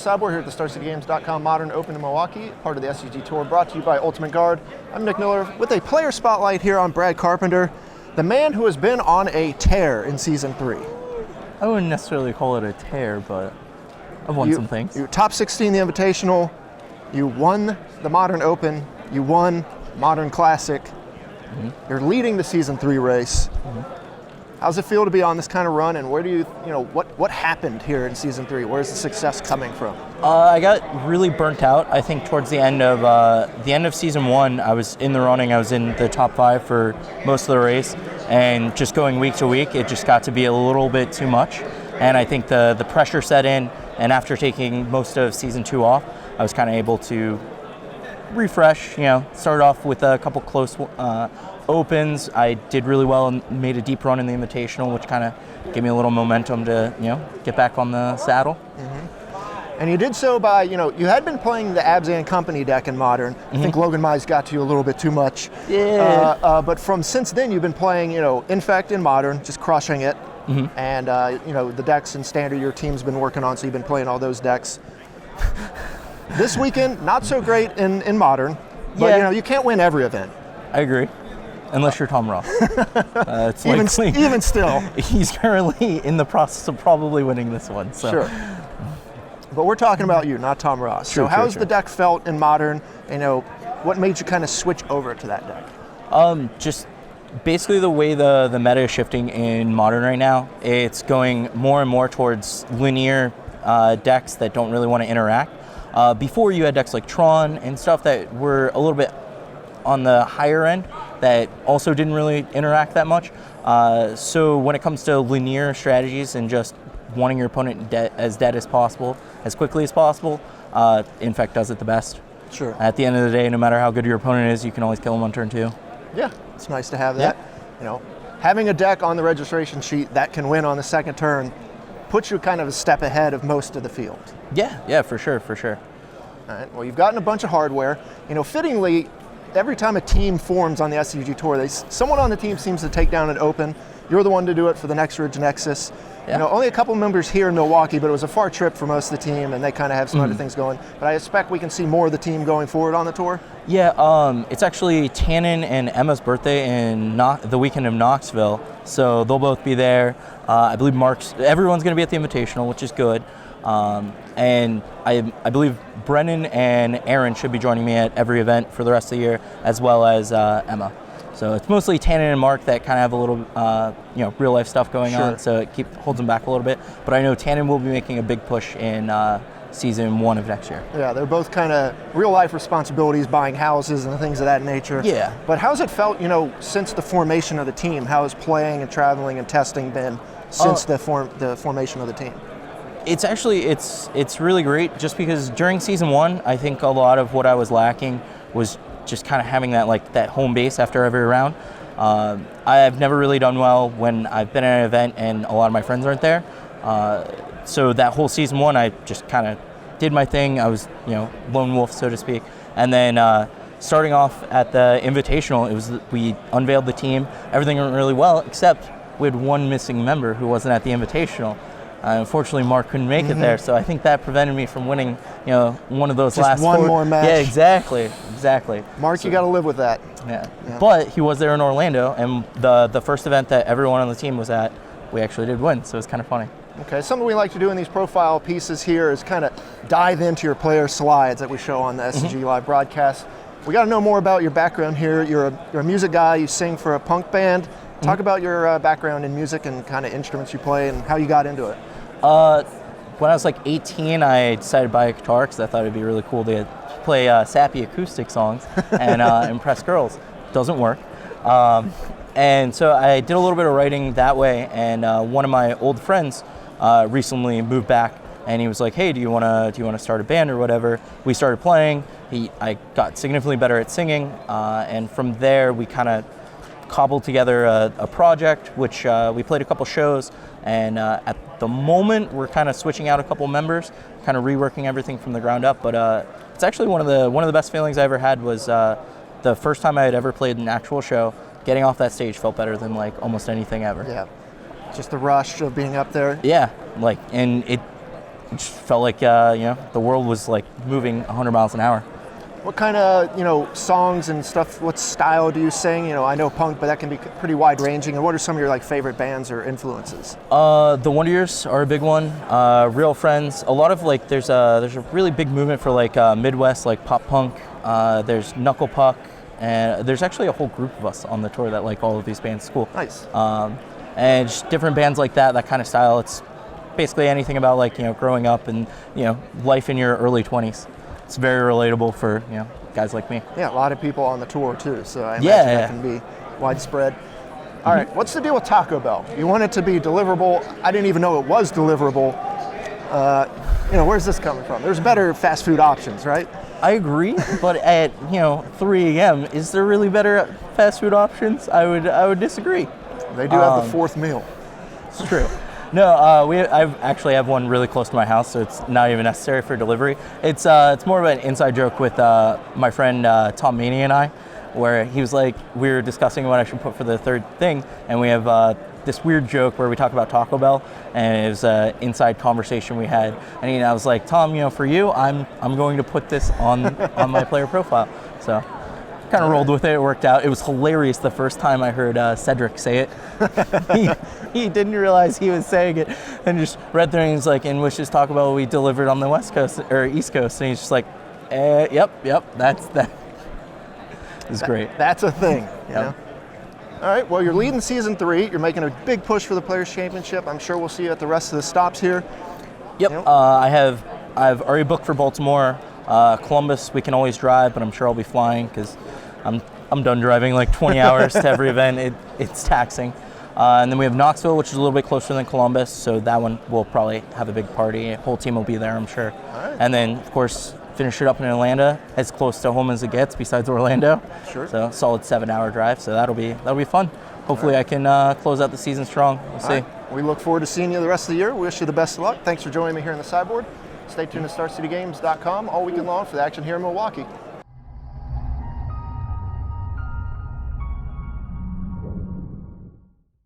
Cyborg here at the StarCityGames.com Modern Open in Milwaukee, part of the SCG Tour, brought to you by Ultimate Guard. I'm Nick Miller with a player spotlight here on Brad Carpenter, the man who has been on a tear in Season 3. I wouldn't necessarily call it a tear, but I've won some things. You top 16 the Invitational, you won the Modern Open, you won Modern Classic, you're leading the Season 3 race. How's it feel to be on this kind of run, and where do what happened here in Season 3? Where's the success coming from? I got really burnt out. I think towards the end of Season 1, I was in the running. I was in the top 5 for most of the race, and just going week to week, it just got to be a little bit too much. And I think the pressure set in, and after taking most of Season 2 off, I was kind of able to refresh, start off with a couple close opens. I did really well and made a deep run in the Invitational, which kind of gave me a little momentum to, get back on the saddle. And you did so by, you had been playing the Abzan Company deck in Modern. I think Logan Mize got to you a little bit too much. Yeah. But since then, you've been playing, Infect in Modern, just crushing it. And, the decks in Standard your team's been working on, so you've been playing all those decks. This weekend, not so great in Modern, but, you can't win every event. I agree. Unless you're Tom Ross. It's even still. He's currently in the process of probably winning this one. So. Sure. But we're talking about you, not Tom Ross. True, so how's the deck felt in Modern? What made you kind of switch over to that deck? Just basically the way the meta is shifting in Modern right now. It's going more and more towards linear decks that don't really want to interact. Before you had decks like Tron and stuff that were a little bit on the higher end that also didn't really interact that much. So when it comes to linear strategies and just wanting your opponent as dead as possible, as quickly as possible, Infect does it the best. Sure. At the end of the day, no matter how good your opponent is, you can always kill him on turn 2. Yeah, it's nice to have that. Having a deck on the registration sheet that can win on the second turn puts you kind of a step ahead of most of the field. Yeah, for sure. All right, well, you've gotten a bunch of hardware. Fittingly, every time a team forms on the SCG Tour, someone on the team seems to take down an Open. You're the one to do it for the Next Ridge Nexus. Yeah. Only a couple members here in Milwaukee, but it was a far trip for most of the team, and they kind of have some other things going. But I expect we can see more of the team going forward on the tour. Yeah, it's actually Tannen and Emma's birthday in the weekend of Knoxville, so they'll both be there. I believe everyone's going to be at the Invitational, which is good. And I believe Brennan and Aaron should be joining me at every event for the rest of the year, as well as Emma. So it's mostly Tannen and Mark that kind of have a little, real life stuff going on, so it holds them back a little bit. But I know Tannen will be making a big push in Season 1 of next year. Yeah, they're both kind of real life responsibilities, buying houses and things of that nature. Yeah. But how's it felt, since the formation of the team? How has playing and traveling and testing been since the formation of the team? It's actually, it's really great, just because during Season 1, I think a lot of what I was lacking was just kind of having that home base after every round. I've never really done well when I've been at an event and a lot of my friends aren't there. So that whole Season 1, I just kind of did my thing. I was, lone wolf, so to speak. And then starting off at the Invitational, we unveiled the team. Everything went really well, except we had one missing member who wasn't at the Invitational. Unfortunately, Mark couldn't make it there, so I think that prevented me from winning, one of those just one more match. Yeah, exactly. Mark, you got to live with that. Yeah, but he was there in Orlando, and the first event that everyone on the team was at, we actually did win, so it's kind of funny. Okay, something we like to do in these profile pieces here is kind of dive into your player slides that we show on the SCG Live broadcast. We got to know more about your background here. You're a music guy. You sing for a punk band. Talk about your background in music and kind of instruments you play and how you got into it. When I was 18, I decided to buy a guitar because I thought it'd be really cool to play sappy acoustic songs and impress girls. Doesn't work. And so I did a little bit of writing that way, and one of my old friends recently moved back, and he was like, "Hey, do you want to start a band or whatever?" We started playing. I got significantly better at singing, and from there we kind of cobbled together a project, which we played a couple shows, and at the moment we're kind of switching out a couple members, kind of reworking everything from the ground up. But it's actually one of the best feelings I ever had was the first time I had ever played an actual show. Getting off that stage felt better than almost anything ever. Yeah, just the rush of being up there. Yeah, and it just felt like the world was like moving 100 miles an hour. What kind of songs and stuff? What style do you sing? I know punk, but that can be pretty wide ranging. And what are some of your favorite bands or influences? The Wonder Years are a big one. Real Friends. A lot of there's a really big movement for Midwest pop punk. There's Knuckle Puck, and there's actually a whole group of us on the tour that like all of these bands. It's cool. Nice. And just different bands like that kind of style. It's basically anything about growing up and life in your early 20s. It's very relatable for guys like me. Yeah, a lot of people on the tour too, so I imagine that can be widespread. All right, what's the deal with Taco Bell? You want it to be deliverable. I didn't even know it was deliverable. Where's this coming from? There's better fast food options, right? I agree, but at 3 a.m., is there really better fast food options? I would disagree. They do have the fourth meal. It's true. No, I actually have one really close to my house, so it's not even necessary for delivery. It's more of an inside joke with my friend Tom Maney and I, where he was like, we were discussing what I should put for the third thing, and we have this weird joke where we talk about Taco Bell, and it was an inside conversation we had. And I was like, Tom, for you, I'm going to put this on my player profile. So kind of rolled with it. It worked out. It was hilarious the first time I heard Cedric say it. He didn't realize he was saying it, and just read through, and he's like, "In Wishes Taco Bell, we delivered on the West Coast or East Coast," and he's just like, "Yep, that's that." It's great. That's a thing. You know? All right. Well, you're leading season 3. You're making a big push for the Players Championship. I'm sure we'll see you at the rest of the stops here. Yep. I've already booked for Baltimore, Columbus. We can always drive, but I'm sure I'll be flying because I'm done driving 20 hours to every event. It's taxing. And then we have Knoxville, which is a little bit closer than Columbus, so that one will probably have a big party. The whole team will be there, I'm sure. All right. And then, of course, finish it up in Atlanta, as close to home as it gets, besides Orlando. Sure. So solid 7-hour drive. So that'll be fun. Hopefully, I can close out the season strong. We'll see. Right. We look forward to seeing you the rest of the year. We wish you the best of luck. Thanks for joining me here in the sideboard. Stay tuned to StarCityGames.com all weekend long for the action here in Milwaukee.